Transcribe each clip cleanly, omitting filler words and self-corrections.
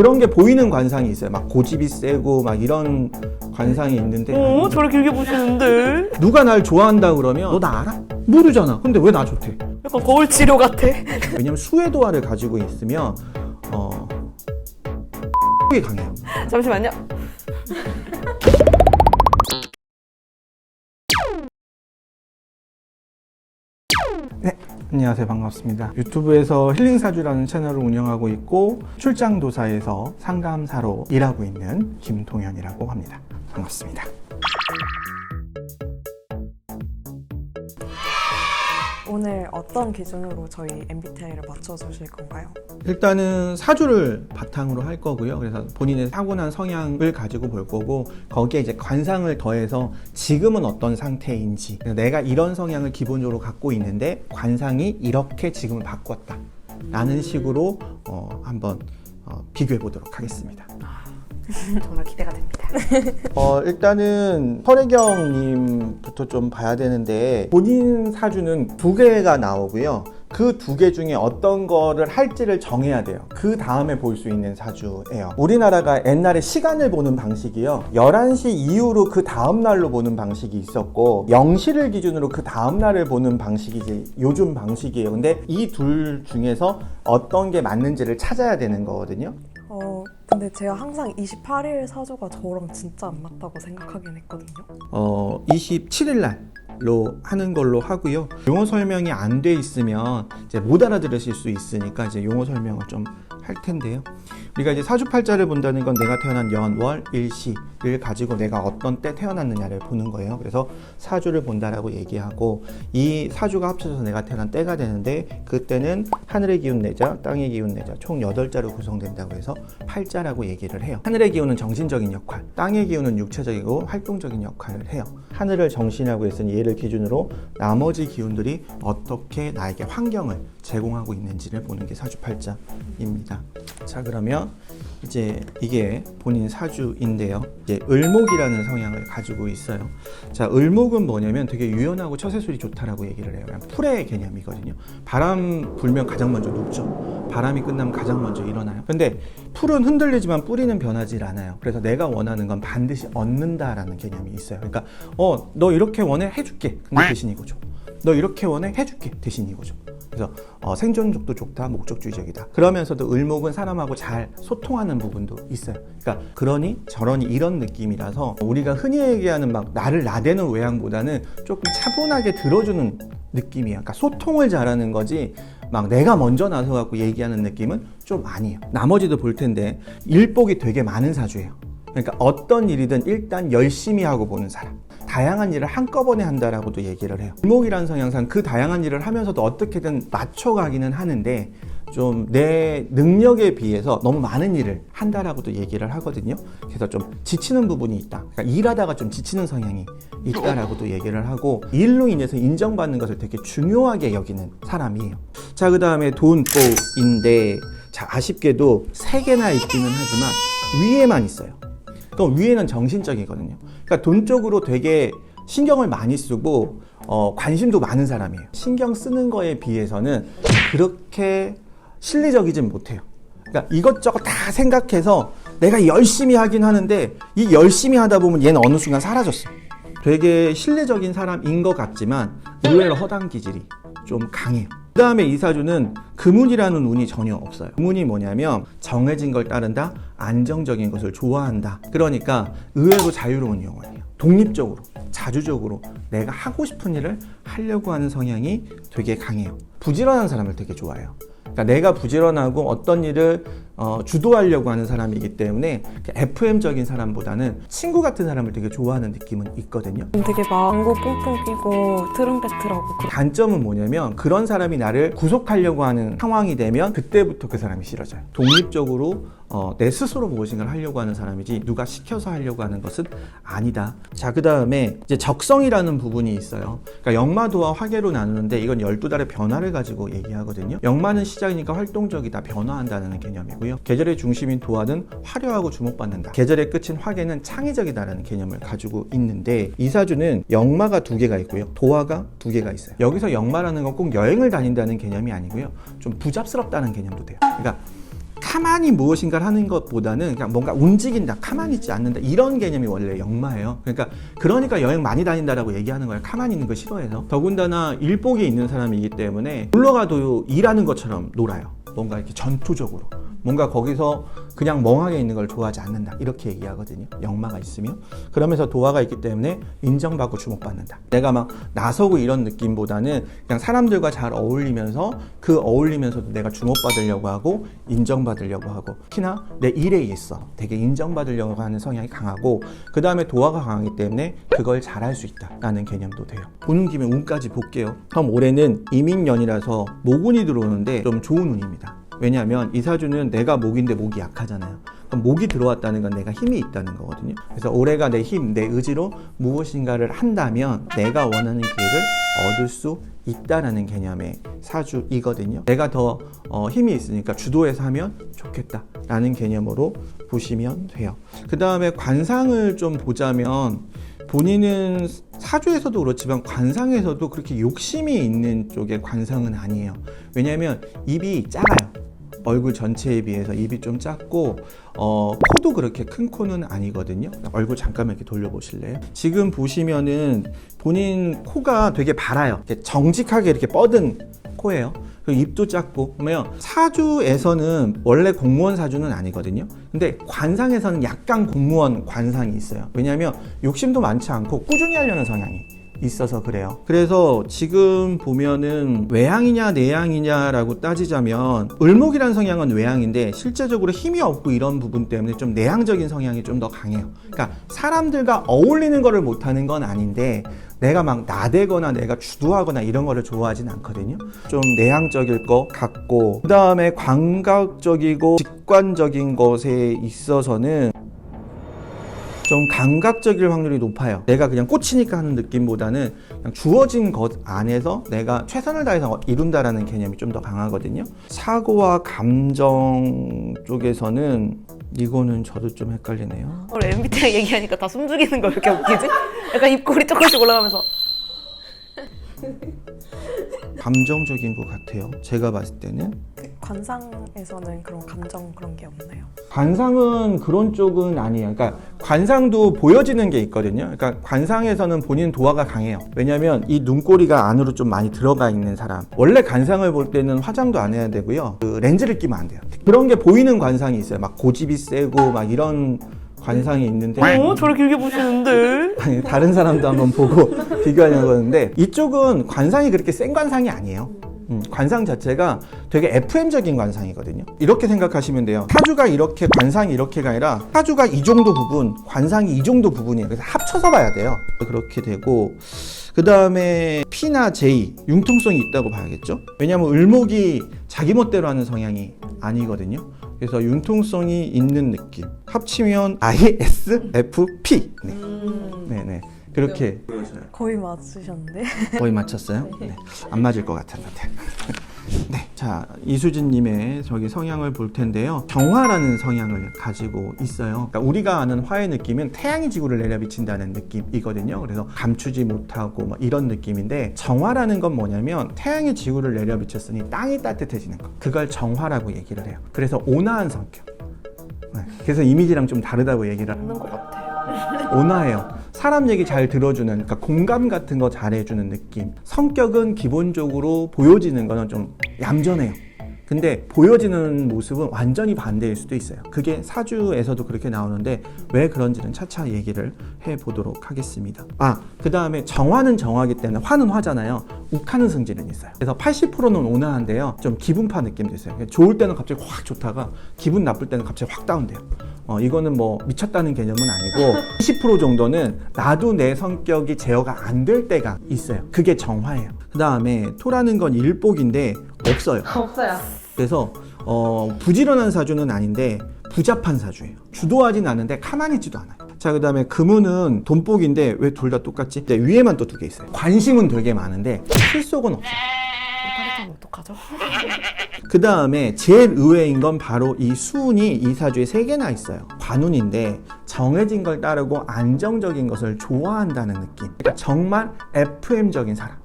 그런 게 보이는 관상이 있어요. 막 고집이 세고 막 이런 관상이 있는데 저를 길게 보시는데 누가 날 좋아한다 그러면 너 나 알아? 모르잖아. 근데 왜 나 좋대? 약간 거울 치료 같아. 왜냐면 수혜도화를 가지고 있으면 게 강해요. 잠시만요. 네, 안녕하세요. 반갑습니다. 유튜브에서 힐링사주라는 채널을 운영하고 있고 출장도사에서 상담사로 일하고 있는 김동현이라고 합니다. 반갑습니다. 오늘 어떤 기준으로 저희 MBTI를 맞춰주실 건가요? 일단은 사주를 바탕으로 할 거고요. 그래서 본인의 타고난 성향을 가지고 볼 거고 거기에 이제 관상을 더해서 지금은 어떤 상태인지 내가 이런 성향을 기본적으로 갖고 있는데 관상이 이렇게 지금을 바꿨다 라는 식으로 한번 비교해 보도록 하겠습니다. 정말 기대가 됩니다. 일단은 설혜경님부터 좀 봐야 되는데 본인 사주는 두 개가 나오고요. 그 두 개 중에 어떤 거를 할지를 정해야 돼요. 그 다음에 볼 수 있는 사주예요. 우리나라가 옛날에 시간을 보는 방식이요. 11시 이후로 그 다음 날로 보는 방식이 있었고 0시를 기준으로 그 다음 날을 보는 방식이 이제 요즘 방식이에요. 근데 이 둘 중에서 어떤 게 맞는지를 찾아야 되는 거거든요. 근데 제가 항상 28일 사주가 저랑 진짜 안 맞다고 생각하긴 했거든요. 27일 날로 하는 걸로 하고요. 용어 설명이 안 돼 있으면 이제 못 알아들으실 수 있으니까 이제 용어 설명을 좀 할 텐데요. 우리가 이제 사주팔자를 본다는 건 내가 태어난 연, 월, 일시를 가지고 내가 어떤 때 태어났느냐를 보는 거예요. 그래서 사주를 본다라고 얘기하고 이 사주가 합쳐져서 내가 태어난 때가 되는데 그때는 하늘의 기운 4자, 땅의 기운 4자 총 8자로 구성된다고 해서 팔자라고 얘기를 해요. 하늘의 기운은 정신적인 역할, 땅의 기운은 육체적이고 활동적인 역할을 해요. 하늘을 정신이라고 했으니 얘를 기준으로 나머지 기운들이 어떻게 나에게 환경을 제공하고 있는지를 보는 게 사주팔자입니다. 자, 그러면 이제 이게 본인 사주인데요. 이제 을목이라는 성향을 가지고 있어요. 자, 을목은 뭐냐면 되게 유연하고 처세술이 좋다라고 얘기를 해요. 그냥 풀의 개념이거든요. 바람 불면 가장 먼저 눕죠. 바람이 끝나면 가장 먼저 일어나요. 근데 풀은 흔들리지만 뿌리는 변하지 않아요. 그래서 내가 원하는 건 반드시 얻는다라는 개념이 있어요. 그러니까 너 이렇게 원해? 해줄게. 근데 대신 이거죠. 너 이렇게 원해? 해줄게. 대신 이거죠. 그래서 생존족도 좋다, 목적주의적이다. 그러면서도 을목은 사람하고 잘 소통하는 부분도 있어요. 그러니까 그러니 저러니 이런 느낌이라서 우리가 흔히 얘기하는 막 나를 나대는 외향보다는 조금 차분하게 들어주는 느낌이에요. 그러니까 소통을 잘하는 거지 막 내가 먼저 나서 갖고 얘기하는 느낌은 좀 아니에요. 나머지도 볼 텐데 일복이 되게 많은 사주예요. 그러니까 어떤 일이든 일단 열심히 하고 보는 사람. 다양한 일을 한꺼번에 한다라고도 얘기를 해요. 을목이라는 성향상 그 다양한 일을 하면서도 어떻게든 맞춰가기는 하는데 좀 내 능력에 비해서 너무 많은 일을 한다라고도 얘기를 하거든요. 그래서 좀 지치는 부분이 있다. 그러니까 일하다가 좀 지치는 성향이 있다라고도 얘기를 하고 일로 인해서 인정받는 것을 되게 중요하게 여기는 사람이에요. 자, 그 다음에 돈복인데 자, 아쉽게도 3개나 있기는 하지만 위에만 있어요. 그럼 위에는 정신적이거든요. 그러니까 돈 쪽으로 되게 신경을 많이 쓰고 관심도 많은 사람이에요. 신경 쓰는 거에 비해서는 그렇게 실리적이진 못해요. 그러니까 이것저것 다 생각해서 내가 열심히 하긴 하는데 이 열심히 하다 보면 얘는 어느 순간 사라졌어. 되게 실리적인 사람인 것 같지만 의외로 허당 기질이 좀 강해요. 그 다음에 이 사주는 금운이라는 운이 전혀 없어요. 금운이 뭐냐면 정해진 걸 따른다, 안정적인 것을 좋아한다. 그러니까 의외로 자유로운 영혼이에요. 독립적으로, 자주적으로 내가 하고 싶은 일을 하려고 하는 성향이 되게 강해요. 부지런한 사람을 되게 좋아해요. 그러니까 내가 부지런하고 어떤 일을 주도하려고 하는 사람이기 때문에 FM적인 사람보다는 친구 같은 사람을 되게 좋아하는 느낌은 있거든요. 되게 망고 뿡뿡 끼고 트름pe트라고 단점은 뭐냐면 그런 사람이 나를 구속하려고 하는 상황이 되면 그때부터 그 사람이 싫어져요. 독립적으로 내 스스로 무엇인가를 하려고 하는 사람이지 누가 시켜서 하려고 하는 것은 아니다. 자, 그 다음에 이제 적성이라는 부분이 있어요. 그러니까 역마도와 화계로 나누는데 이건 12달의 변화를 가지고 얘기하거든요. 역마는 시작이니까 활동적이다, 변화한다는 개념이고요. 계절의 중심인 도화는 화려하고 주목받는다. 계절의 끝인 화계는 창의적이다라는 개념을 가지고 있는데 이 사주는 역마가 2개가 있고요. 도화가 2개가 있어요. 여기서 역마라는 건 꼭 여행을 다닌다는 개념이 아니고요. 좀 부잡스럽다는 개념도 돼요. 그러니까 가만히 무엇인가를 하는 것보다는 그냥 뭔가 움직인다, 가만히 있지 않는다, 이런 개념이 원래 역마예요. 그러니까 여행 많이 다닌다라고 얘기하는 거예요. 가만히 있는 거 싫어해서. 더군다나 일복에 있는 사람이기 때문에 놀러 가도 일하는 것처럼 놀아요. 뭔가 이렇게 전투적으로. 뭔가 거기서 그냥 멍하게 있는 걸 좋아하지 않는다, 이렇게 얘기하거든요. 역마가 있으면. 그러면서 도화가 있기 때문에 인정받고 주목받는다. 내가 막 나서고 이런 느낌보다는 그냥 사람들과 잘 어울리면서 그 어울리면서도 내가 주목받으려고 하고 인정받으려고 하고, 특히나 내 일에 있어 되게 인정받으려고 하는 성향이 강하고, 그 다음에 도화가 강하기 때문에 그걸 잘할 수 있다라는 개념도 돼요. 보는 김에 운까지 볼게요. 그럼 올해는 이민년이라서 모군이 들어오는데 좀 좋은 운입니다. 왜냐하면 이 사주는 내가 목인데 목이 약하잖아요. 그럼 목이 들어왔다는 건 내가 힘이 있다는 거거든요. 그래서 올해가 내 힘, 내 의지로 무엇인가를 한다면 내가 원하는 기회를 얻을 수 있다라는 개념의 사주이거든요. 내가 더 힘이 있으니까 주도해서 하면 좋겠다라는 개념으로 보시면 돼요. 그 다음에 관상을 좀 보자면, 본인은 사주에서도 그렇지만 관상에서도 그렇게 욕심이 있는 쪽의 관상은 아니에요. 왜냐하면 입이 작아요. 얼굴 전체에 비해서 입이 좀 작고, 코도 그렇게 큰 코는 아니거든요. 얼굴 잠깐만 이렇게 돌려보실래요? 지금 보시면은 본인 코가 되게 발아요. 이렇게 정직하게 이렇게 뻗은 코예요. 그리고 입도 작고. 그러면 사주에서는 원래 공무원 사주는 아니거든요. 근데 관상에서는 약간 공무원 관상이 있어요. 왜냐하면 욕심도 많지 않고 꾸준히 하려는 성향이 있어서 그래요. 그래서 지금 보면은 외향이냐 내향이냐라고 따지자면, 을목이라는 성향은 외향인데 실제적으로 힘이 없고 이런 부분 때문에 좀 내향적인 성향이 좀 더 강해요. 그러니까 사람들과 어울리는 거를 못하는 건 아닌데 내가 막 나대거나 내가 주도하거나 이런 거를 좋아하진 않거든요. 좀 내향적일 것 같고, 그 다음에 감각적이고 직관적인 것에 있어서는 좀 감각적일 확률이 높아요. 내가 그냥 꽂히니까 하는 느낌보다는 그냥 주어진 것 안에서 내가 최선을 다해서 이룬다라는 개념이 좀 더 강하거든요. 사고와 감정 쪽에서는 이거는 저도 좀 헷갈리네요. 오늘 MBTI 얘기하니까 다 숨죽이는 거 왜 이렇게 웃기지? 약간 입꼬리 조금씩 올라가면서. 감정적인 것 같아요. 제가 봤을 때는. 관상에서는 그런 감정 그런 게 없나요? 관상은 그런 쪽은 아니에요. 그러니까 관상도 보여지는 게 있거든요. 그러니까 관상에서는 본인 도화가 강해요. 왜냐하면 이 눈꼬리가 안으로 좀 많이 들어가 있는 사람. 원래 관상을 볼 때는 화장도 안 해야 되고요. 그 렌즈를 끼면 안 돼요. 그런 게 보이는 관상이 있어요. 막 고집이 세고 막 이런 관상이 있는데, 저를 길게 보시는데? 아니, 다른 사람도 한번 보고 비교하려고 하는데, 이쪽은 관상이 그렇게 센 관상이 아니에요. 관상 자체가 되게 FM적인 관상이거든요. 이렇게 생각하시면 돼요. 사주가 이렇게, 관상이 이렇게가 아니라 사주가 이 정도 부분, 관상이 이 정도 부분이에요. 그래서 합쳐서 봐야 돼요. 그렇게 되고, 그 다음에 P나 J, 융통성이 있다고 봐야겠죠. 왜냐하면 을목이 자기 멋대로 하는 성향이 아니거든요. 그래서 융통성이 있는 느낌. 합치면 ISFP. 네. 네네. 그렇게 거의 맞으셨는데. 거의 맞췄어요? 네. 안 맞을 것 같았는데. 네. 자, 이수진님의 저기 성향을 볼 텐데요. 정화라는 성향을 가지고 있어요. 그러니까 우리가 아는 화의 느낌은 태양이 지구를 내려비친다는 느낌이거든요. 그래서 감추지 못하고 막 이런 느낌인데, 정화라는 건 뭐냐면 태양이 지구를 내려비쳤으니 땅이 따뜻해지는 거. 그걸 정화라고 얘기를 해요. 그래서 온화한 성격. 네. 그래서 이미지랑 좀 다르다고 얘기를 없는 것 같아요. 온화해요. 사람 얘기 잘 들어주는, 그러니까 공감 같은 거 잘해주는 느낌. 성격은 기본적으로 보여지는 거는 좀 얌전해요. 근데 보여지는 모습은 완전히 반대일 수도 있어요. 그게 사주에서도 그렇게 나오는데 왜 그런지는 차차 얘기를 해보도록 하겠습니다. 그 다음에 정화는 정화기 때문에 화는 화잖아요. 욱하는 성질은 있어요. 그래서 80%는 온화한데요. 좀 기분파 느낌도 있어요. 좋을 때는 갑자기 확 좋다가 기분 나쁠 때는 갑자기 확 다운돼요. 이거는 뭐 미쳤다는 개념은 아니고 20% 정도는 나도 내 성격이 제어가 안 될 때가 있어요. 그게 정화예요. 그 다음에 토라는 건 일복인데 없어요. 그래서 부지런한 사주는 아닌데 부잡한 사주예요. 주도하진 않은데 가만히 있지도 않아요. 자, 그 다음에 금운은 돈복인데 왜 둘 다 똑같지? 네, 위에만 또 2개 있어요. 관심은 되게 많은데 실속은 없어요. 이파리타면 어떡하죠? 그 다음에 제일 의외인 건 바로 이 수운이 이 사주에 3개나 있어요. 관운인데 정해진 걸 따르고 안정적인 것을 좋아한다는 느낌. 그러니까 정말 FM적인 사람.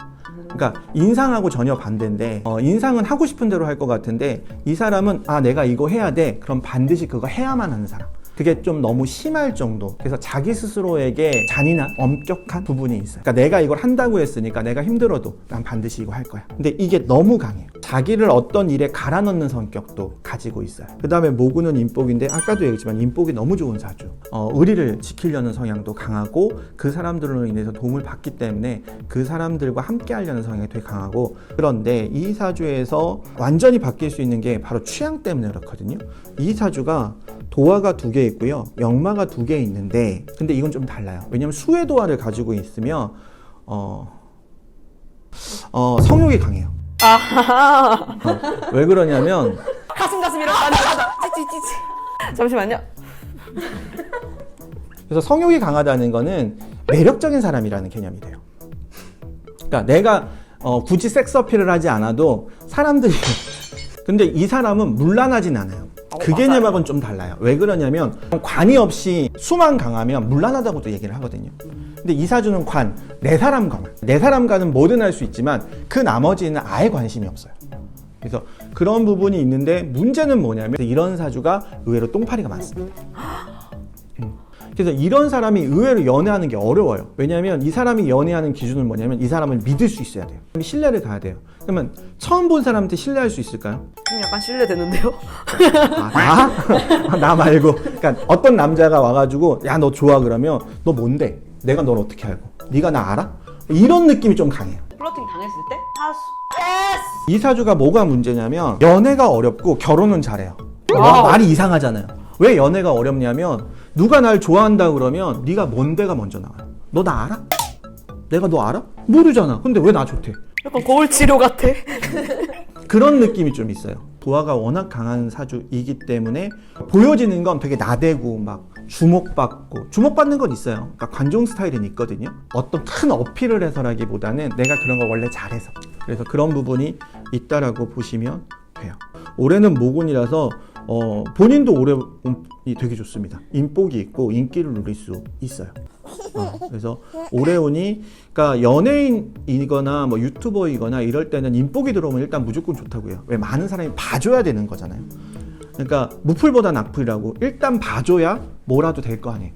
그러니까 인상하고 전혀 반대인데 인상은 하고 싶은 대로 할 것 같은데 이 사람은 내가 이거 해야 돼. 그럼 반드시 그거 해야만 하는 사람. 그게 좀 너무 심할 정도. 그래서 자기 스스로에게 잔인한 엄격한 부분이 있어요. 그러니까 내가 이걸 한다고 했으니까 내가 힘들어도 난 반드시 이거 할 거야. 근데 이게 너무 강해요. 자기를 어떤 일에 갈아넣는 성격도 가지고 있어요. 그 다음에 모구는 인복인데 아까도 얘기했지만 인복이 너무 좋은 사주. 의리를 지키려는 성향도 강하고 그 사람들로 인해서 도움을 받기 때문에 그 사람들과 함께 하려는 성향이 되게 강하고, 그런데 이 사주에서 완전히 바뀔 수 있는 게 바로 취향 때문에 그렇거든요. 이 사주가 도화가 2개 있고요, 역마가 2개 있는데, 근데 이건 좀 달라요. 왜냐면 수의 도화를 가지고 있으면 성욕이 강해요. 왜 그러냐면 가슴이라고 하는 거다. 찌찌찌찌. 잠시만요. 그래서 성욕이 강하다는 거는 매력적인 사람이라는 개념이 돼요. 그러니까 내가 굳이 섹스 어필을 하지 않아도 사람들이 근데 이 사람은 문란하진 않아요. 그 개념하고는 좀 달라요. 왜 그러냐면 관이 없이 수만 강하면 문란하다고도 얘기를 하거든요. 근데 이 사주는 관, 내 사람과는 뭐든 할 수 있지만 그 나머지는 아예 관심이 없어요. 그래서 그런 부분이 있는데, 문제는 뭐냐면 이런 사주가 의외로 똥파리가 많습니다. 그래서 이런 사람이 의외로 연애하는 게 어려워요. 왜냐하면 이 사람이 연애하는 기준은 뭐냐면 이 사람을 믿을 수 있어야 돼요. 신뢰를 가야 돼요. 그러면 처음 본 사람한테 신뢰할 수 있을까요? 좀 약간 신뢰되는데요? 나 말고. 그러니까 어떤 남자가 와가지고 야, 너 좋아 그러면 너 뭔데? 내가 널 어떻게 알고? 네가 나 알아? 이런 느낌이 좀 강해요. 플러팅 당했을 때? 이 사주가 뭐가 문제냐면 연애가 어렵고 결혼은 잘해요. 말이 이상하잖아요. 왜 연애가 어렵냐면 누가 날 좋아한다 그러면 네가 뭔데가 먼저 나와요. 너 나 알아? 내가 너 알아? 모르잖아. 근데 왜 나 좋대? 약간 거울 치료 같아. 그런 느낌이 좀 있어요. 도화가 워낙 강한 사주이기 때문에 보여지는 건 되게 나대고 막 주목받는 건 있어요. 그러니까 관종 스타일은 있거든요. 어떤 큰 어필을 해서라기보다는 내가 그런 거 원래 잘해서, 그래서 그런 부분이 있다라고 보시면 돼요. 올해는 모곤이라서 본인도 올해 되게 좋습니다. 인복이 있고 인기를 누릴 수 있어요. 그래서 올해운이, 그러니까 연예인이거나 뭐 유튜버이거나 이럴 때는 인복이 들어오면 일단 무조건 좋다고요. 왜? 많은 사람이 봐줘야 되는 거잖아요. 그러니까 무풀보다 악풀이라고, 일단 봐줘야 뭐라도 될 거 아니에요.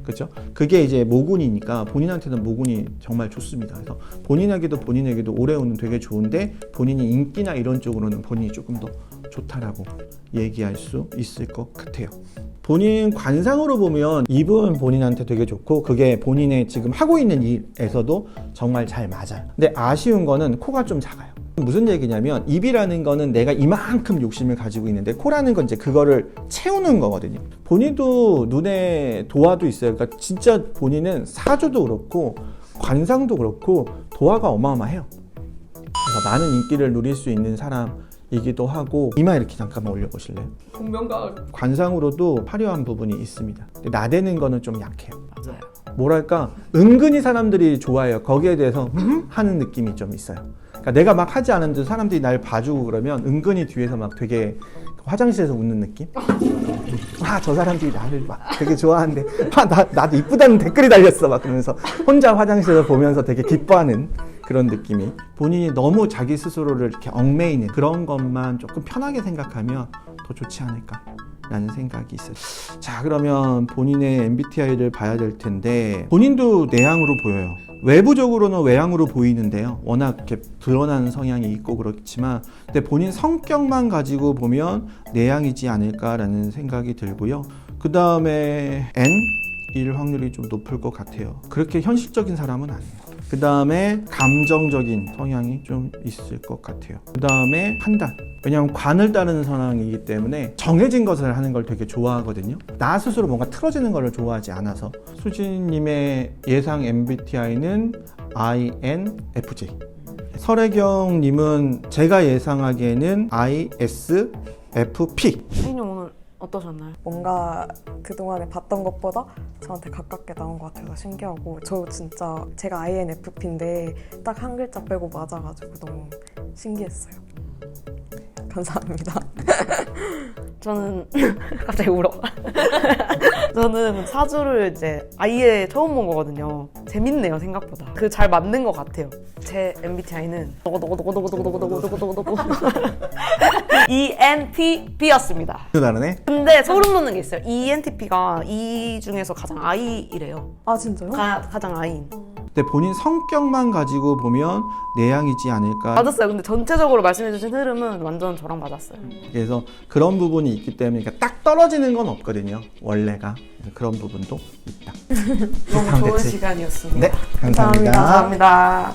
그렇죠? 그게 이제 모군이니까 본인한테는 모군이 정말 좋습니다. 그래서 본인에게도 올해운은 되게 좋은데, 본인이 인기나 이런 쪽으로는 본인이 조금 더 좋다라고 얘기할 수 있을 것 같아요. 본인 관상으로 보면 입은 본인한테 되게 좋고, 그게 본인의 지금 하고 있는 일에서도 정말 잘 맞아요. 근데 아쉬운 거는 코가 좀 작아요. 무슨 얘기냐면 입이라는 거는 내가 이만큼 욕심을 가지고 있는데, 코라는 건 이제 그거를 채우는 거거든요. 본인도 눈에 도화도 있어요. 그러니까 진짜 본인은 사주도 그렇고 관상도 그렇고 도화가 어마어마해요. 그래서 많은 인기를 누릴 수 있는 사람이기도 하고, 이마 이렇게 잠깐만 올려보실래요? 분명가. 관상으로도 화려한 부분이 있습니다. 근데 나대는 거는 좀 약해요. 맞아요. 뭐랄까, 은근히 사람들이 좋아해요. 거기에 대해서 하는 느낌이 좀 있어요. 그러니까 내가 막 하지 않은데도 사람들이 날 봐주고 그러면 은근히 뒤에서 막 되게 화장실에서 웃는 느낌? 저 사람들이 나를 막 되게 좋아하는데 나도 이쁘다는 댓글이 달렸어 막 그러면서 혼자 화장실에서 보면서 되게 기뻐하는 그런 느낌이, 본인이 너무 자기 스스로를 이렇게 얽매이는 그런 것만 조금 편하게 생각하면 더 좋지 않을까 라는 생각이 있어요. 자, 그러면 본인의 MBTI를 봐야 될 텐데, 본인도 내향으로 보여요. 외부적으로는 외향으로 보이는데요. 워낙 이렇게 드러나는 성향이 있고 그렇지만, 근데 본인 성격만 가지고 보면 내향이지 않을까라는 생각이 들고요. 그 다음에 N일 확률이 좀 높을 것 같아요. 그렇게 현실적인 사람은 아니에요. 그 다음에 감정적인 성향이 좀 있을 것 같아요. 그 다음에 판단. 왜냐하면 관을 따르는 성향이기 때문에 정해진 것을 하는 걸 되게 좋아하거든요. 나 스스로 뭔가 틀어지는 걸 좋아하지 않아서. 수진님의 예상 MBTI는 INFJ. 설혜경님은 제가 예상하기에는 ISFP. 선생님 오늘 어떠셨나요? 뭔가 그동안에 봤던 것보다 저한테 가깝게 나온 것 같아서 신기하고, 저 진짜 제가 INFP인데 딱 한 글자 빼고 맞아가지고 너무 신기했어요. 감사합니다. 저는 갑자기 울어. 저는 사주를 이제 아예 처음 본 거거든요. 재밌네요, 생각보다. 그 잘 맞는 것 같아요. 제 MBTI는 너고 ENTP였습니다. 다르네. 근데 소름 돋는 게 있어요. ENTP가 E 중에서 가장 I이래요. 아 진짜요? 가장 I인. 근데 본인 성격만 가지고 보면 내향이지 않을까. 맞았어요. 근데 전체적으로 말씀해주신 흐름은 완전 저랑 맞았어요. 그래서 그런 부분이 있기 때문에 그러니까 딱 떨어지는 건 없거든요. 원래가 그런 부분도 있다. 너무 다음 좋은 배치. 시간이었습니다. 네, 감사합니다. 감사합니다.